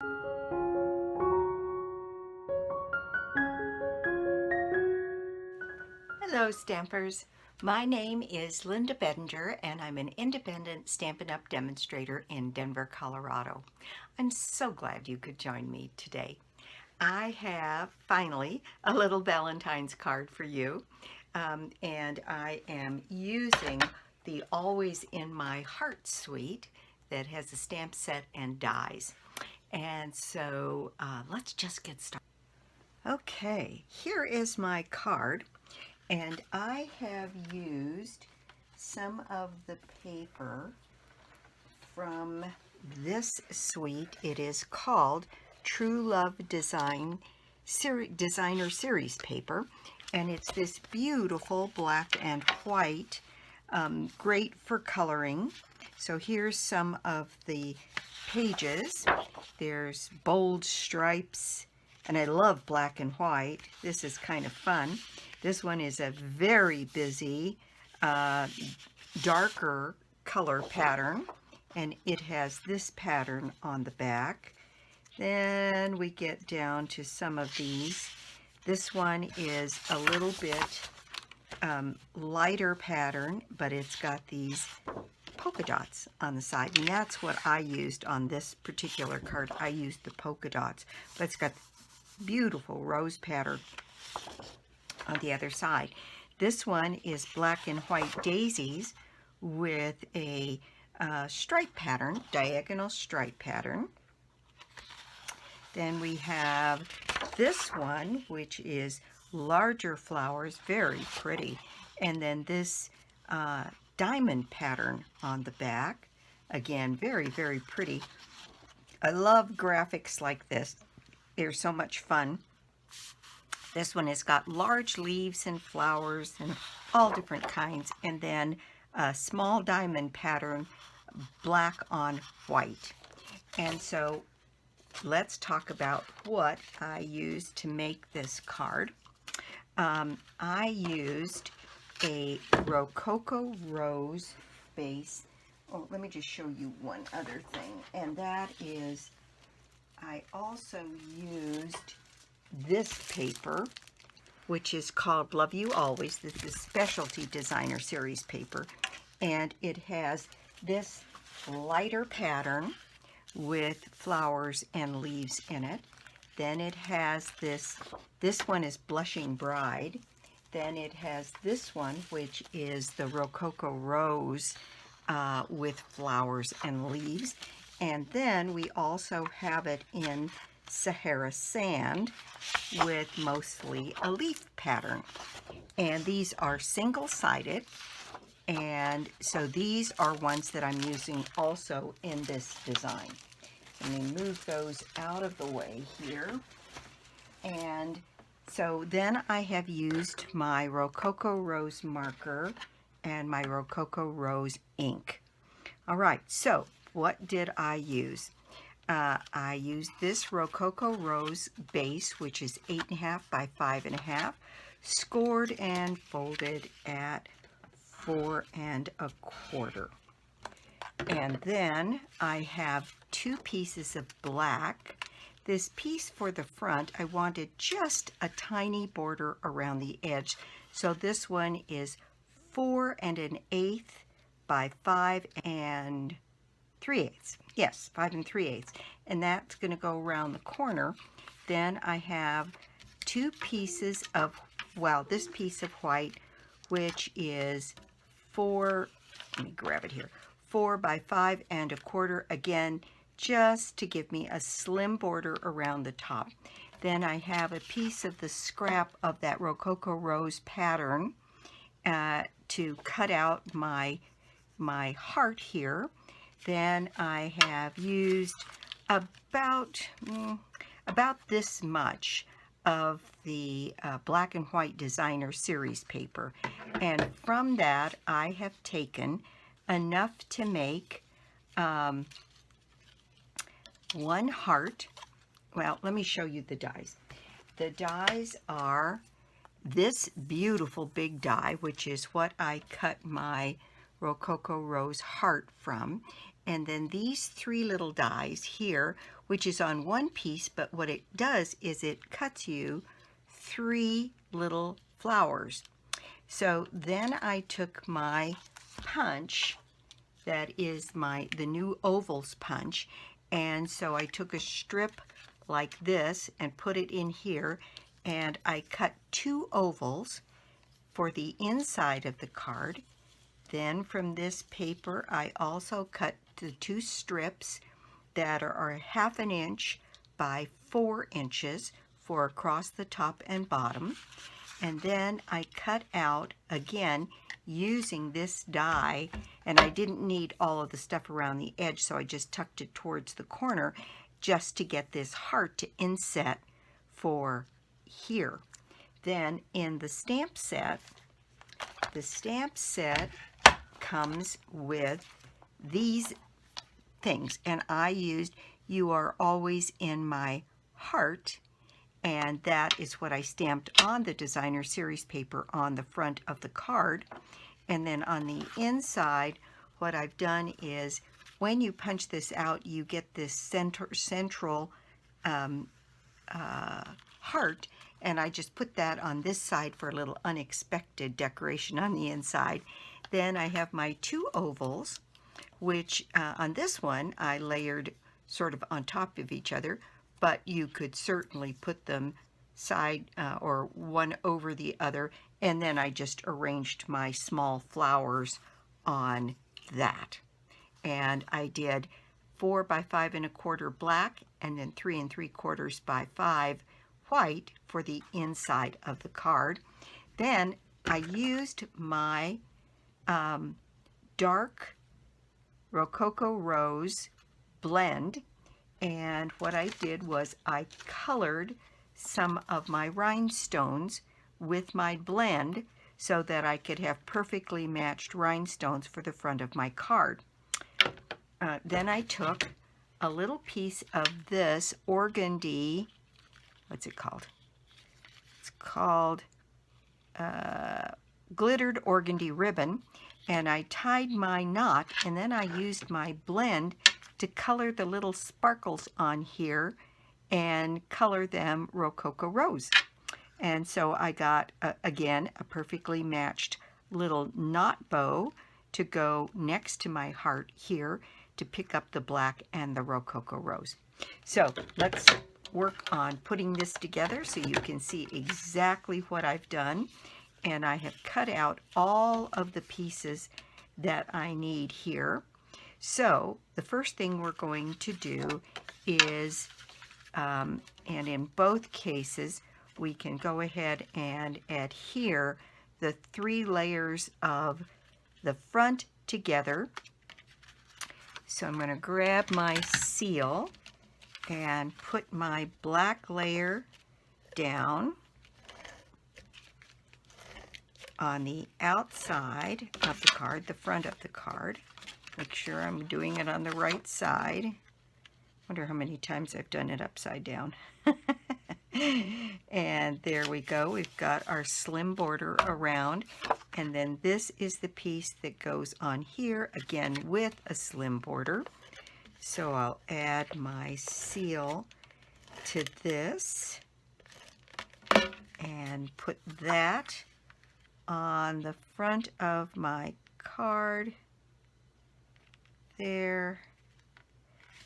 Hello Stampers, my name is Linda Bedinger and I'm an independent Stampin' Up! Demonstrator in Denver, Colorado. I'm so glad you could join me today. I have finally a little Valentine's card for you, and I am using the Always in My Heart suite that has a stamp set and dies. And so let's just get started. Okay, here is my card. And I have used some of the paper from this suite. It is called True Love Designer Series paper. And it's this beautiful black and white, great for coloring. So here's some of the pages. There's bold stripes, and I love black and white. This is kind of fun. This one is a very busy, darker color pattern, and it has this pattern on the back. Then we get down to some of these. This one is a little bit lighter pattern, but it's got these polka dots on the side, and that's what I used on this particular card. I used the polka dots, but it's got beautiful rose pattern on the other side. This one is black and white daisies with a stripe pattern, diagonal stripe pattern. Then we have this one, which is larger flowers, very pretty. And then this diamond pattern on the back. Again, very, very pretty. I love graphics like this. They're so much fun. This one has got large leaves and flowers and all different kinds. And then a small diamond pattern, black on white. And so let's talk about what I used to make this card. I used a Rococo Rose base. Oh, let me just show you one other thing. And that is, I also used this paper, which is called Love You Always. This is Specialty Designer Series paper, and it has this lighter pattern with flowers and leaves in it. Then it has this one is Blushing Bride. Then it has this one, which is the Rococo Rose with flowers and leaves. And then we also have it in Sahara Sand with mostly a leaf pattern. And these are single-sided, and so these are ones that I'm using also in this design. Let me move those out of the way here. And so then I have used my Rococo Rose marker and my Rococo Rose ink. All right, so what did I use? I used this Rococo Rose base, which is 8.5 by 5.5, scored and folded at 4 1/4. And then I have 2 pieces of black. This piece for the front, I wanted just a tiny border around the edge. So this one is 4 1/8 by 5 3/8. Yes, 5 3/8. And that's going to go around the corner. Then I have 2 pieces of, well, this piece of white, which is 4, let me grab it here, 4 by 5 1/4. Again, just to give me a slim border around the top. Then I have a piece of the scrap of that Rococo Rose pattern to cut out my heart here. Then I have used about this much of the black and white designer series paper, and from that I have taken enough to make one heart. Well, let me show you the dies. The dies are this beautiful big die, which is what I cut my Rococo Rose heart from. And then these 3 little dies here, which is on one piece, but what it does is it cuts you 3 little flowers. So then I took my punch, that is the new ovals punch, and so I took a strip like this and put it in here, and I cut 2 ovals for the inside of the card. Then from this paper I also cut the 2 strips that are 1/2 inch by 4 inches for across the top and bottom. And then I cut out, again, using this die, and I didn't need all of the stuff around the edge, so I just tucked it towards the corner just to get this heart to inset for here. Then in the stamp set comes with these things, and I used "You Are Always in My Heart," and that is what I stamped on the designer series paper on the front of the card. And then on the inside, what I've done is when you punch this out, you get this central heart, and I just put that on this side for a little unexpected decoration on the inside. Then I have my 2 ovals, which on this one I layered sort of on top of each other, but you could certainly put them side or one over the other, and then I just arranged my small flowers on that. And I did 4 by 5 1/4 black, and then 3 3/4 by 5 white for the inside of the card. Then I used my dark Rococo Rose blend, and what I did was I colored some of my rhinestones with my blend so that I could have perfectly matched rhinestones for the front of my card. Then I took a little piece of this organdy, what's it called? It's called glittered organdy ribbon, and I tied my knot, and then I used my blend to color the little sparkles on here and color them Rococo Rose. And so I got, again, a perfectly matched little knot bow to go next to my heart here to pick up the black and the Rococo Rose. So let's work on putting this together so you can see exactly what I've done. And I have cut out all of the pieces that I need here. So the first thing we're going to do is, and in both cases, we can go ahead and adhere the 3 layers of the front together. So I'm going to grab my seal and put my black layer down on the outside of the card, the front of the card. Make sure I'm doing it on the right side. Wonder how many times I've done it upside down. And there we go. We've got our slim border around, and then this is the piece that goes on here, again with a slim border. So I'll add my seal to this and put that on the front of my card there.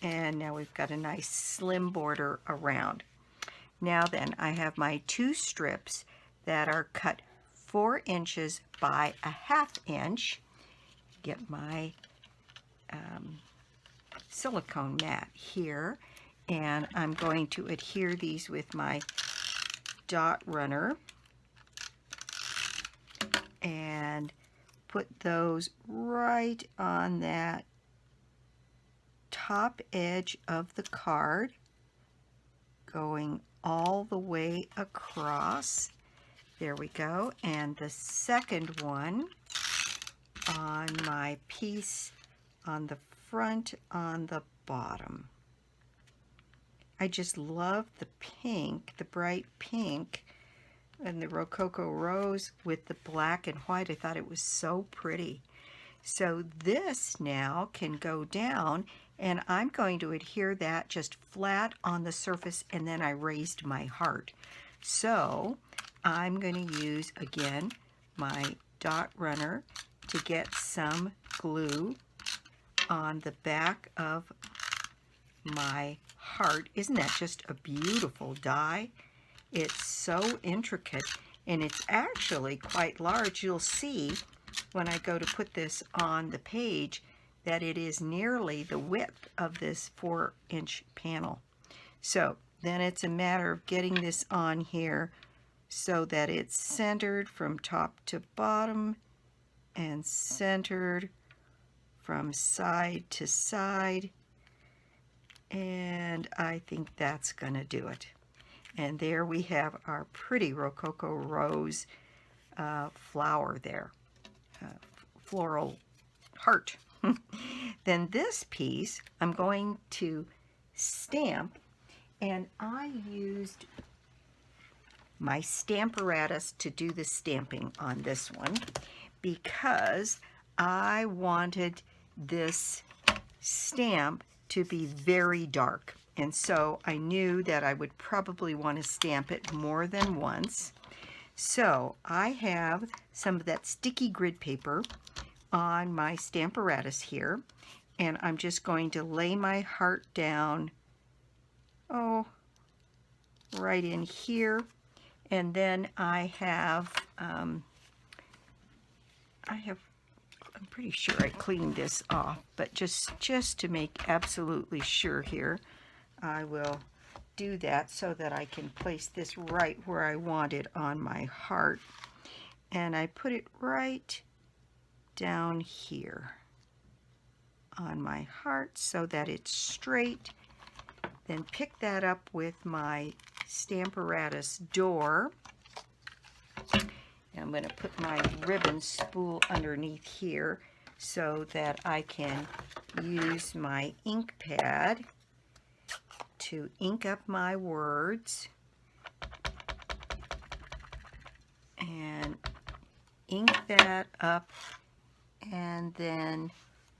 And now we've got a nice slim border around. Now then, I have my 2 strips that are cut 4 inches by 1/2 inch. Get my silicone mat here, and I'm going to adhere these with my dot runner and put those right on that top edge of the card, going all the way across. There we go. And the second one on my piece on the front on the bottom. I just love the pink, the bright pink, and the Rococo Rose with the black and white. I thought it was so pretty. So this now can go down, And I'm going to adhere that just flat on the surface, and then I raised my heart. So I'm going to use, again, my dot runner to get some glue on the back of my heart. Isn't that just a beautiful die? It's so intricate, and it's actually quite large. You'll see when I go to put this on the page that it is nearly the width of this 4-inch panel. So then it's a matter of getting this on here so that it's centered from top to bottom and centered from side to side. And I think that's going to do it. And there we have our pretty Rococo Rose flower there, floral heart. Then this piece I'm going to stamp, and I used my Stamparatus to do the stamping on this one because I wanted this stamp to be very dark, and so I knew that I would probably want to stamp it more than once. So I have some of that sticky grid paper on my Stamparatus here, and I'm just going to lay my heart down, right in here. And then I'm pretty sure I cleaned this off, but just to make absolutely sure here, I will do that so that I can place this right where I want it on my heart. And I put it right down here on my heart so that it's straight. Then pick that up with my Stamparatus door. And I'm going to put my ribbon spool underneath here so that I can use my ink pad to ink up my words and ink that up, and then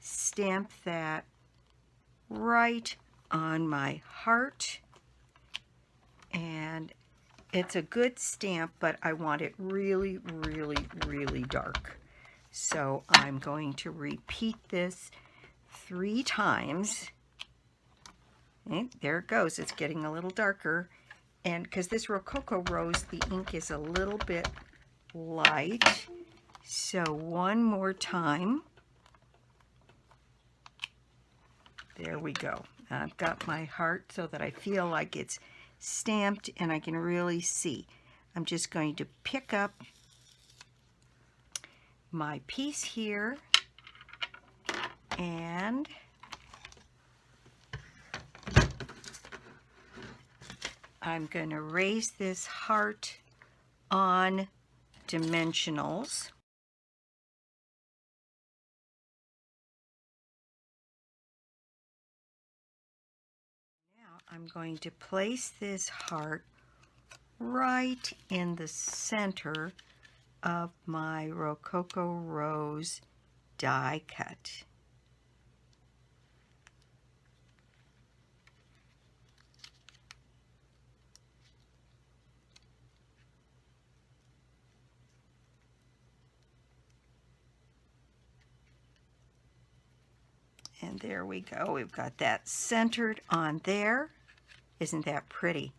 stamp that right on my heart. And it's a good stamp, but I want it really, really, really dark. So I'm going to repeat this 3 times. And there it goes. It's getting a little darker. And because this Rococo Rose, the ink is a little bit light. So one more time. There we go. I've got my heart so that I feel like it's stamped and I can really see. I'm just going to pick up my piece here, and I'm going to raise this heart on dimensionals. Now I'm going to place this heart right in the center of my Rococo Rose die cut. And there we go. We've got that centered on there. Isn't that pretty?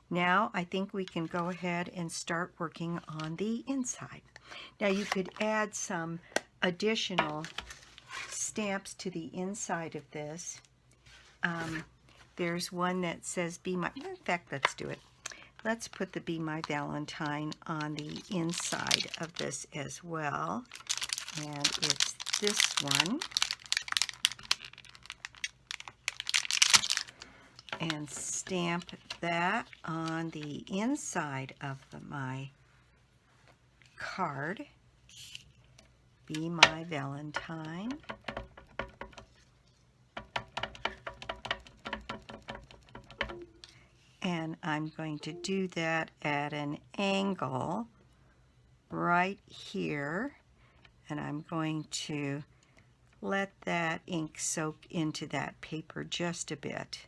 Now I think we can go ahead and start working on the inside. Now you could add some additional stamps to the inside of this. There's one that says Be My, in fact, let's do it. Let's put the Be My Valentine on the inside of this as well. And it's this one. And stamp that on the inside of my card. Be My Valentine. And I'm going to do that at an angle right here. And I'm going to let that ink soak into that paper just a bit.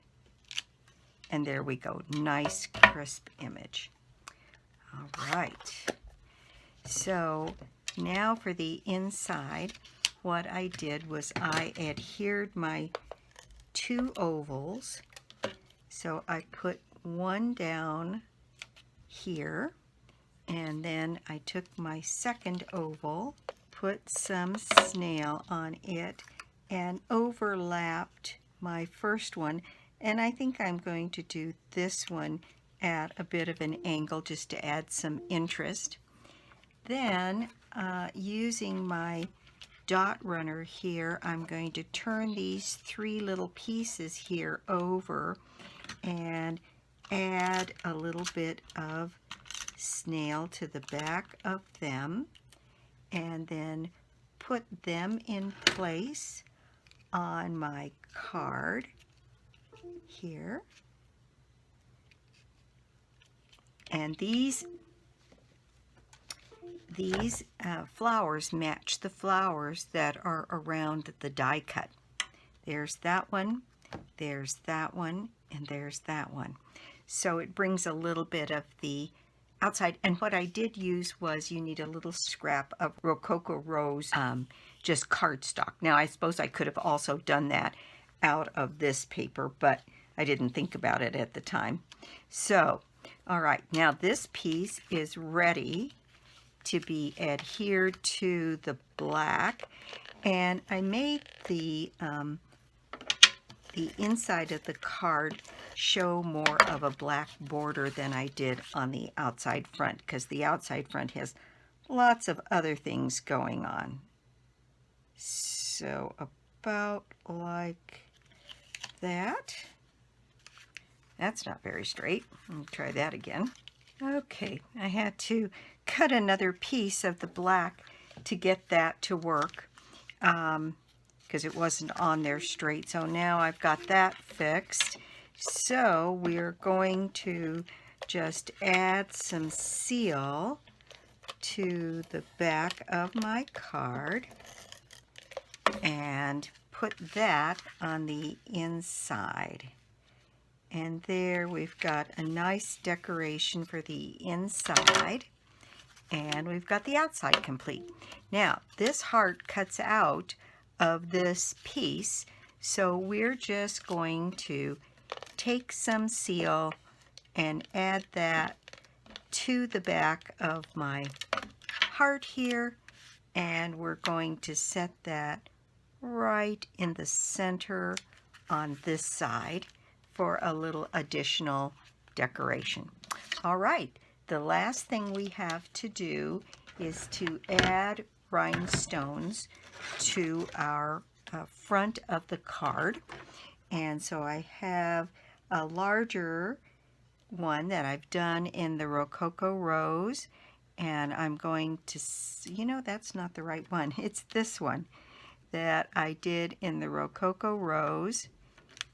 And there we go, nice crisp image. All right, so now for the inside, what I did was I adhered my 2 ovals. So I put one down here, and then I took my second oval, put some snail on it, and overlapped my first one. And I think I'm going to do this one at a bit of an angle just to add some interest. Then using my dot runner here, I'm going to turn these 3 little pieces here over and add a little bit of snail to the back of them, and then put them in place on my card here. And these flowers match the flowers that are around the die cut. There's that one, there's that one, and there's that one. So it brings a little bit of the outside. And what I did use was, you need a little scrap of Rococo Rose, just cardstock. Now I suppose I could have also done that out of this paper, but I didn't think about it at the time. So, all right, now this piece is ready to be adhered to the black, and I made the inside of the card show more of a black border than I did on the outside front, because the outside front has lots of other things going on. So about like that. That's not very straight. Let me try that again. Okay, I had to cut another piece of the black to get that to work, because it wasn't on there straight. So now I've got that fixed. So we're going to just add some seal to the back of my card and put that on the inside. And there we've got a nice decoration for the inside, and we've got the outside complete. Now this heart cuts out of this piece, so we're just going to take some seal and add that to the back of my heart here, and we're going to set that right in the center on this side for a little additional decoration. All right, the last thing we have to do is to add rhinestones to our front of the card. And so I have a larger one that I've done in the Rococo Rose, and I'm going to, you know, that's not the right one. It's this one that I did in the Rococo Rose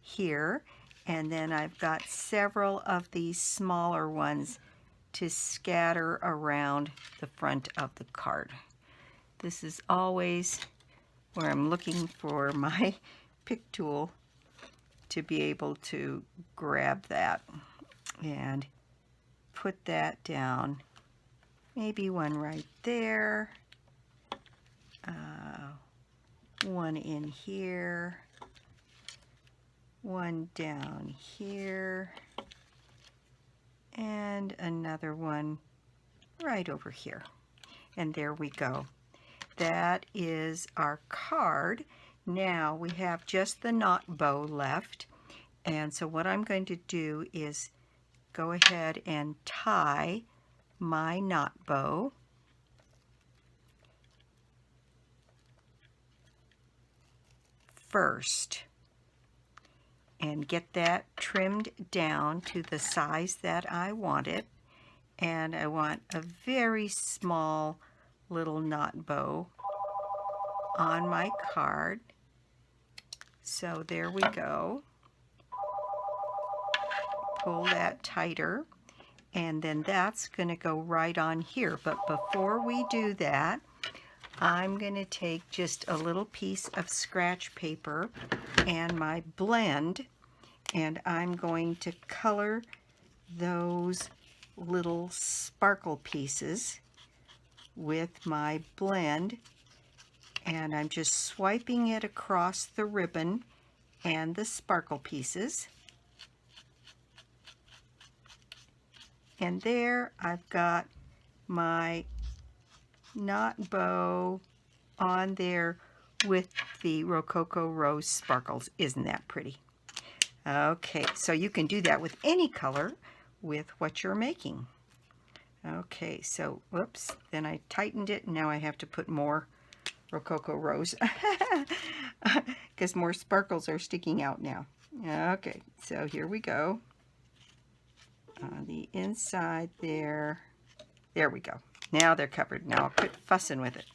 here. And then I've got several of these smaller ones to scatter around the front of the card. This is always where I'm looking for my pick tool to be able to grab that and put that down. Maybe one right there, one in here, one down here, and another one right over here. And there we go. That is our card. Now we have just the knot bow left. And so what I'm going to do is go ahead and tie my knot bow. First, and get that trimmed down to the size that I want it. And I want a very small little knot bow on my card. So there we go. Pull that tighter, and then that's going to go right on here. But before we do that, I'm going to take just a little piece of scratch paper and my blend, and I'm going to color those little sparkle pieces with my blend, and I'm just swiping it across the ribbon and the sparkle pieces. And there I've got my knot bow on there with the Rococo Rose sparkles. Isn't that pretty? Okay, so you can do that with any color with what you're making. Okay, so whoops, then I tightened it, and now I have to put more Rococo Rose because more sparkles are sticking out now. Okay, so here we go. On the inside there. There we go. Now they're covered. Now I'll quit fussing with it.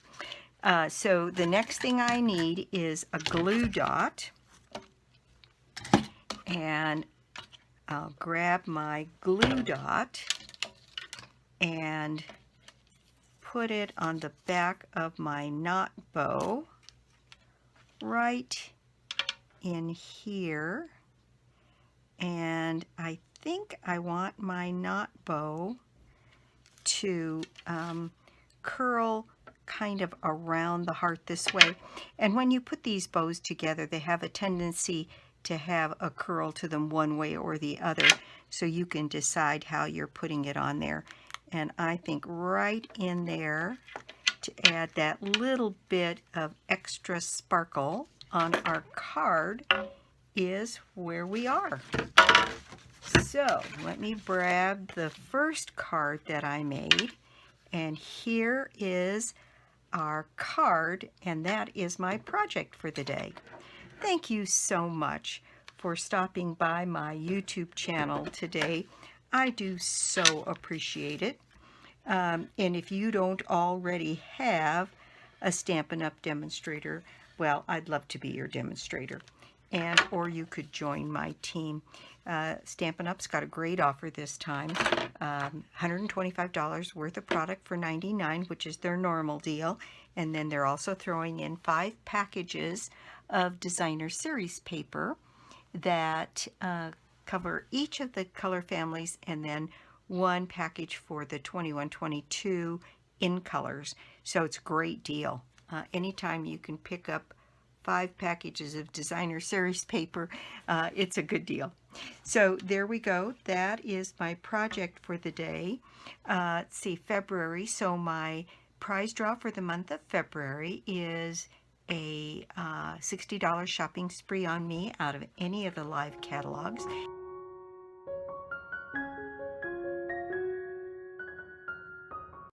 So the next thing I need is a glue dot. And I'll grab my glue dot and put it on the back of my knot bow right in here. And I think I want my knot bow to curl kind of around the heart this way. And when you put these bows together, they have a tendency to have a curl to them one way or the other, so you can decide how you're putting it on there. And I think right in there, to add that little bit of extra sparkle on our card, is where we are. So let me grab the first card that I made, and here is our card, and that is my project for the day. Thank you so much for stopping by my YouTube channel today. I do so appreciate it. And if you don't already have a Stampin' Up! Demonstrator, well, I'd love to be your demonstrator. And or you could join my team. Stampin' Up's got a great offer this time. $125 worth of product for $99, which is their normal deal. And then they're also throwing in 5 packages of designer series paper that cover each of the color families, and then 1 package for the 21-22 in colors. So it's a great deal. Anytime you can pick up 5 packages of designer series paper, it's a good deal. So there we go. That is my project for the day. Let's see, February. So my prize draw for the month of February is a $60 shopping spree on me out of any of the live catalogs.